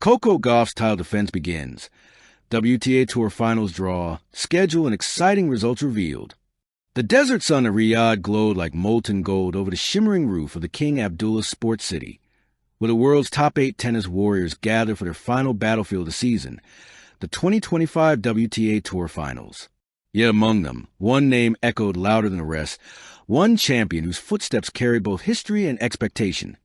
Coco Gauff's title defense begins. WTA Tour Finals draw, schedule, and exciting results revealed. The desert sun of Riyadh glowed like molten gold over the shimmering roof of the King Abdullah Sports City, where the world's top 8 tennis warriors gathered for their final battlefield of the season, the 2025 WTA Tour Finals. Yet among them, one name echoed louder than the rest, one champion whose footsteps carried both history and expectation.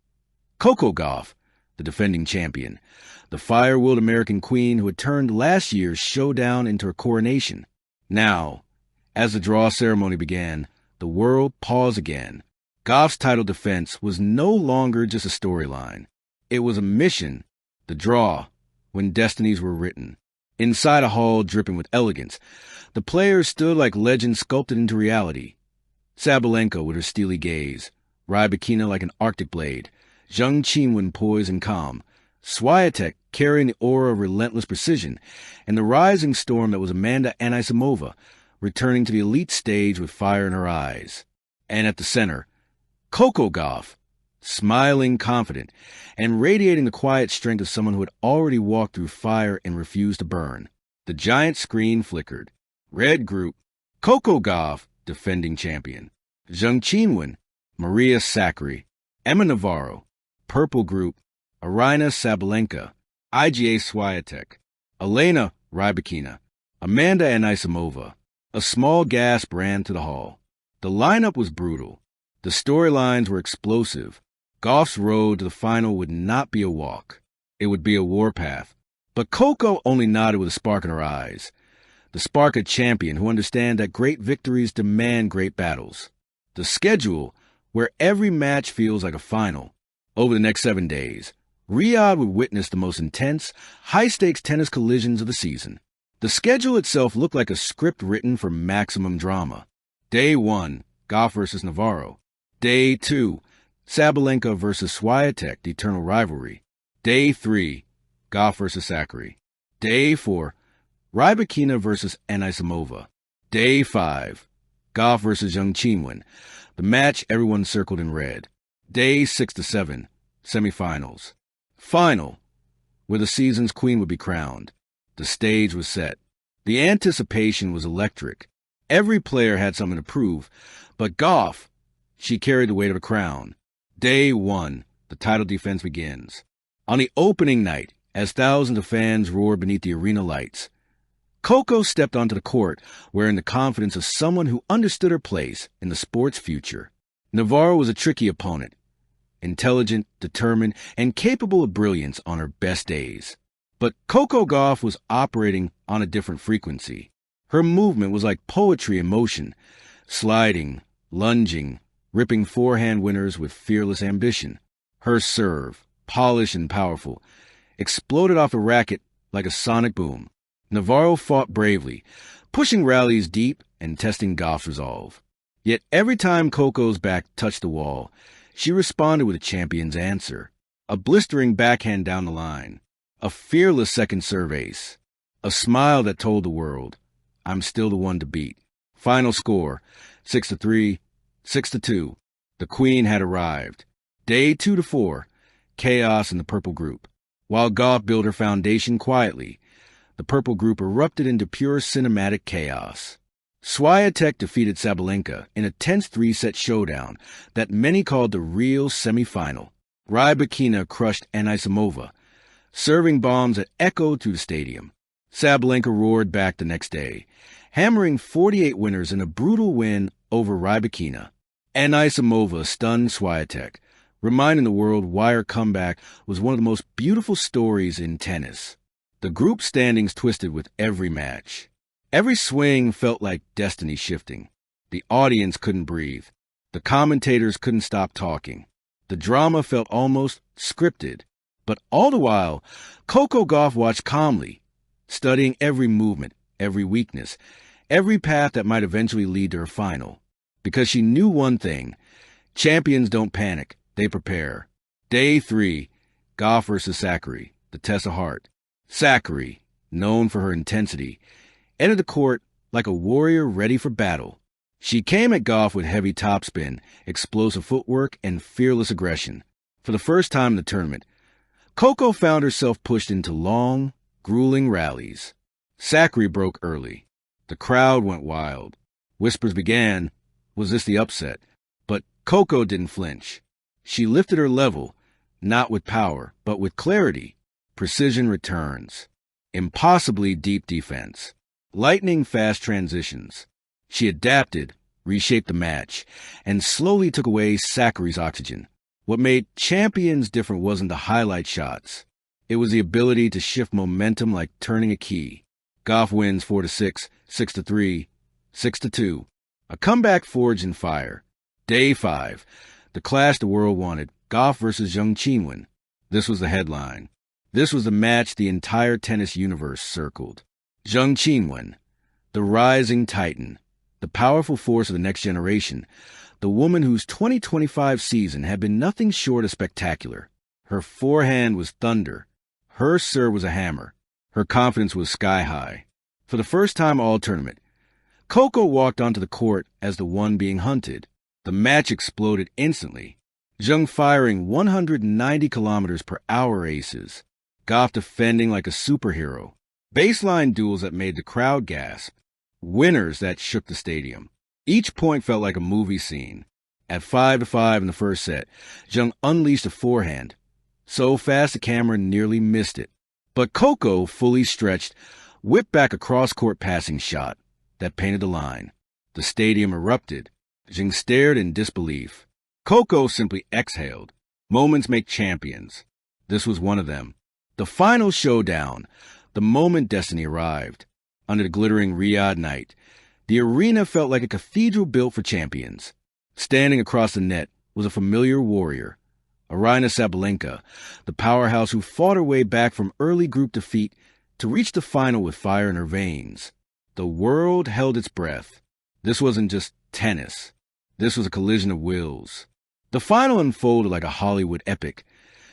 Coco Gauff, the defending champion, the fire-willed American queen who had turned last year's showdown into her coronation. Now, as the draw ceremony began, the world paused again. Gauff's title defense was no longer just a storyline. It was a mission, the draw, when destinies were written. Inside a hall dripping with elegance, the players stood like legends sculpted into reality. Sabalenka with her steely gaze, Rybakina like an Arctic blade, Zheng Qinwen poised and calm, Swiatek carrying the aura of relentless precision, and the rising storm that was Amanda Anisimova, returning to the elite stage with fire in her eyes. And at the center, Coco Gauff, smiling confident, and radiating the quiet strength of someone who had already walked through fire and refused to burn. The giant screen flickered. Red group, Coco Gauff, defending champion. Zheng Qinwen, Maria Sakkari, Emma Navarro. Purple group, Aryna Sabalenka, Iga Swiatek, Elena Rybakina, Amanda Anisimova. A small gasp ran to the hall. The lineup was brutal. The storylines were explosive. Gauff's road to the final would not be a walk. It would be a warpath. But Coco only nodded with a spark in her eyes. The spark of champion who understands that great victories demand great battles. The schedule, where every match feels like a final. Over the next 7 days, Riyadh would witness the most intense, high-stakes tennis collisions of the season. The schedule itself looked like a script written for maximum drama. Day 1, Gauff versus Navarro. Day 2, Sabalenka versus Swiatek, the eternal rivalry. Day 3, Gauff versus Sakkari. Day 4, Rybakina versus Anisimova. Day 5, Gauff versus Zheng Qinwen, the match everyone circled in red. Day 6 to 7, semifinals. Final, where the season's queen would be crowned. The stage was set. The anticipation was electric. Every player had something to prove, but Gauff, she carried the weight of a crown. Day 1, the title defense begins. On the opening night, as thousands of fans roared beneath the arena lights, Coco stepped onto the court wearing the confidence of someone who understood her place in the sport's future. Navarro was a tricky opponent, intelligent, determined, and capable of brilliance on her best days. But Coco Gauff was operating on a different frequency. Her movement was like poetry in motion, sliding, lunging, ripping forehand winners with fearless ambition. Her serve, polished and powerful, exploded off the racket like a sonic boom. Navarro fought bravely, pushing rallies deep and testing Gauff's resolve. Yet every time Coco's back touched the wall, she responded with a champion's answer. A blistering backhand down the line. A fearless second serve ace. A smile that told the world, I'm still the one to beat. Final score, 6-3, 6-2. The queen had arrived. Day 2 to 4, chaos in the purple group. While Gauff built her foundation quietly, the purple group erupted into pure cinematic chaos. Swiatek defeated Sabalenka in a tense 3-set showdown that many called the real semifinal. Rybakina crushed Anisimova, serving bombs that echoed through the stadium. Sabalenka roared back the next day, hammering 48 winners in a brutal win over Rybakina. Anisimova stunned Swiatek, reminding the world why her comeback was one of the most beautiful stories in tennis. The group standings twisted with every match. Every swing felt like destiny shifting. The audience couldn't breathe. The commentators couldn't stop talking. The drama felt almost scripted. But all the while, Coco Gauff watched calmly, studying every movement, every weakness, every path that might eventually lead to her final. Because she knew one thing, champions don't panic, they prepare. Day 3, Gauff versus Sakkari, the test of heart. Sakkari, known for her intensity, entered the court like a warrior ready for battle. She came at Gauff with heavy topspin, explosive footwork, and fearless aggression. For the first time in the tournament, Coco found herself pushed into long, grueling rallies. Sakkari broke early. The crowd went wild. Whispers began, was this the upset? But Coco didn't flinch. She lifted her level, not with power, but with clarity. Precision returns. Impossibly deep defense. Lightning fast transitions. She adapted, reshaped the match, and slowly took away Sakkari's oxygen. What made champions different wasn't the highlight shots. It was the ability to shift momentum like turning a key. Gauff wins 4-6, 6-3, 6-2. A comeback forged in fire. Day 5. The clash the world wanted. Gauff versus Zheng Qinwen. This was the headline. This was the match the entire tennis universe circled. Zheng Qinwen, the rising titan, the powerful force of the next generation, the woman whose 2025 season had been nothing short of spectacular. Her forehand was thunder. Her serve was a hammer. Her confidence was sky high. For the first time all tournament, Coco walked onto the court as the one being hunted. The match exploded instantly. Zheng firing 190 kilometers per hour aces. Gauff defending like a superhero. Baseline duels that made the crowd gasp. Winners that shook the stadium. Each point felt like a movie scene. At 5-5 in the first set, Zheng unleashed a forehand. So fast the camera nearly missed it. But Coco, fully stretched, whipped back a cross-court passing shot that painted the line. The stadium erupted. Zheng stared in disbelief. Coco simply exhaled. Moments make champions. This was one of them. The final showdown, the moment destiny arrived. Under the glittering Riyadh night, the arena felt like a cathedral built for champions. Standing across the net was a familiar warrior, Aryna Sabalenka, the powerhouse who fought her way back from early group defeat to reach the final with fire in her veins. The world held its breath. This wasn't just tennis. This was a collision of wills. The final unfolded like a Hollywood epic.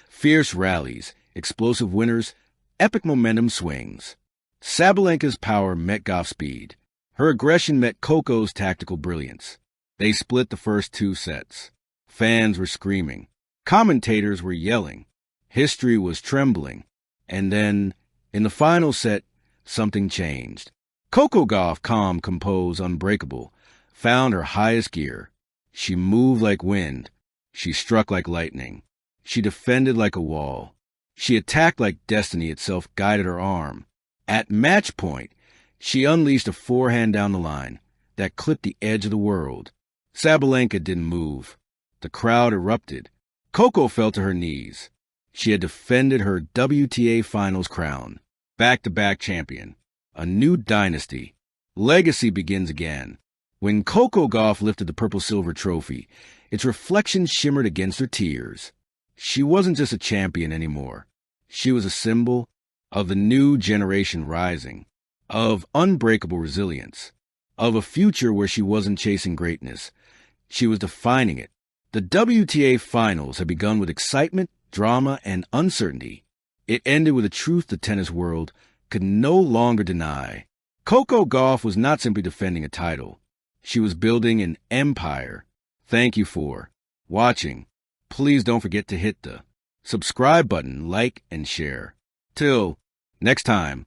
Fierce rallies, explosive winners, epic momentum swings. Sabalenka's power met Gauff's speed. Her aggression met Coco's tactical brilliance. They split the first 2 sets. Fans were screaming. Commentators were yelling. History was trembling. And then, in the final set, something changed. Coco Gauff, calm, composed, unbreakable, found her highest gear. She moved like wind. She struck like lightning. She defended like a wall. She attacked like destiny itself guided her arm. At match point, she unleashed a forehand down the line that clipped the edge of the world. Sabalenka didn't move. The crowd erupted. Coco fell to her knees. She had defended her WTA finals crown. Back-to-back champion. A new dynasty. Legacy begins again. When Coco Gauff lifted the purple-silver trophy, its reflection shimmered against her tears. She wasn't just a champion anymore. She was a symbol of the new generation rising, of unbreakable resilience, of a future where she wasn't chasing greatness. She was defining it. The WTA finals had begun with excitement, drama, and uncertainty. It ended with a truth the tennis world could no longer deny. Coco Gauff was not simply defending a title. She was building an empire. Thank you for watching. Please don't forget to hit the subscribe button, like, and share. Till next time.